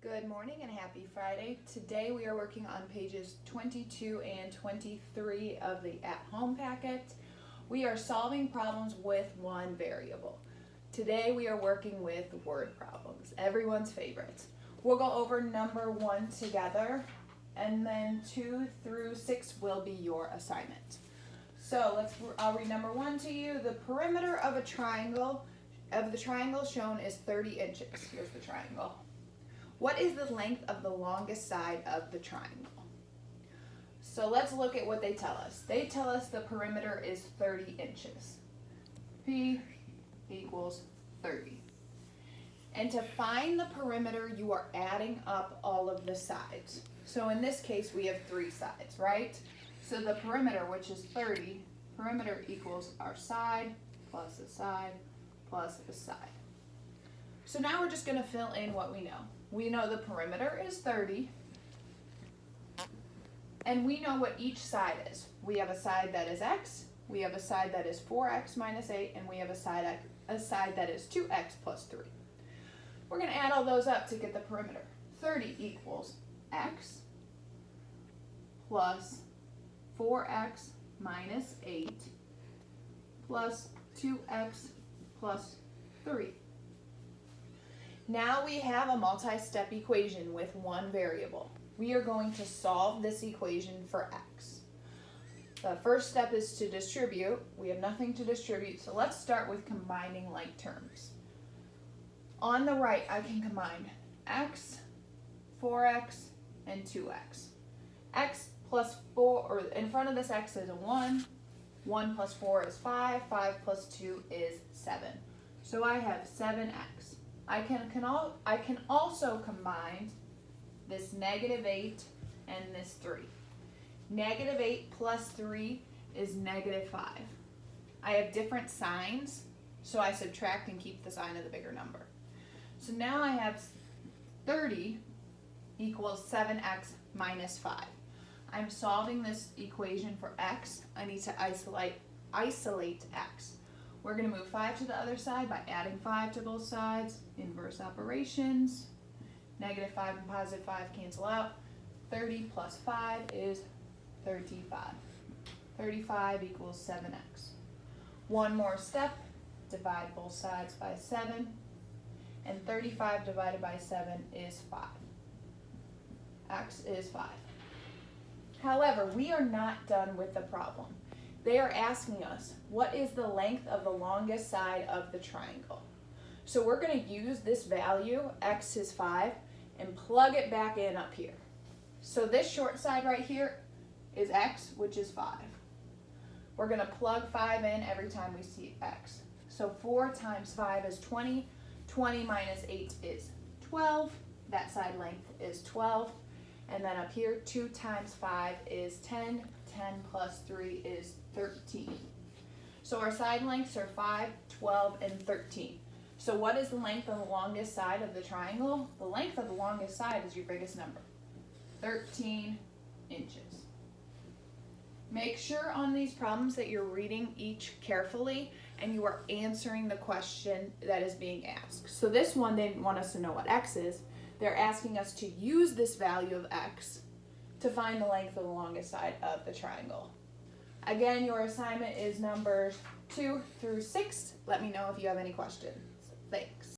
Good morning and happy Friday. Today we are working on pages 22 and 23 of the at-home packet. We are solving problems with one variable. Today we are working with word problems, everyone's favorite. We'll go over number 1 together, and then 2 through 6 will be your assignment. So I'll read number 1 to you. The perimeter of the triangle shown is 30 inches. Here's the triangle. What is the length of the longest side of the triangle? So let's look at what they tell us. They tell us the perimeter is 30 inches. P equals 30. And to find the perimeter, you are adding up all of the sides. So in this case, we have 3 sides, right? So the perimeter, which is 30, perimeter equals our side plus a side plus a side. So now we're just going to fill in what we know. We know the perimeter is 30, and we know what each side is. We have a side that is x, we have a side that is 4x minus 8, and we have a side that is 2x plus 3. We're going to add all those up to get the perimeter. 30 equals x plus 4x minus 8 plus 2x plus 3. Now we have a multi-step equation with one variable. We are going to solve this equation for x. The first step is to distribute. We have nothing to distribute, so let's start with combining like terms. On the right, I can combine x, 4x, and 2x. X plus 4, or in front of this x is a 1. 1 plus 4 is 5. 5 plus 2 is 7. So I have 7x. I can also combine this negative 8 and this 3. Negative 8 plus 3 is negative 5. I have different signs, so I subtract and keep the sign of the bigger number. So now I have 30 equals 7x minus 5. I'm solving this equation for x. I need to isolate x. We're going to move 5 to the other side by adding 5 to both sides. Inverse operations. Negative 5 and positive 5 cancel out. 30 plus 5 is 35. 35 equals 7x. One more step. Divide both sides by 7. And 35 divided by 7 is 5. X is 5. However, we are not done with the problem. They are asking us, what is the length of the longest side of the triangle? So we're going to use this value, x is 5, and plug it back in up here. So this short side right here is x, which is 5. We're going to plug 5 in every time we see x. So 4 times 5 is 20. 20 minus 8 is 12. That side length is 12. And then up here, 2 times 5 is 10. 10 plus 3 is 13. So our side lengths are 5, 12, and 13. So what is the length of the longest side of the triangle? The length of the longest side is your biggest number, 13 inches. Make sure on these problems that you're reading each carefully and you are answering the question that is being asked. So this one, they want us to know what x is. They're asking us to use this value of x to find the length of the longest side of the triangle. Again, your assignment is numbers 2 through 6. Let me know if you have any questions. Thanks.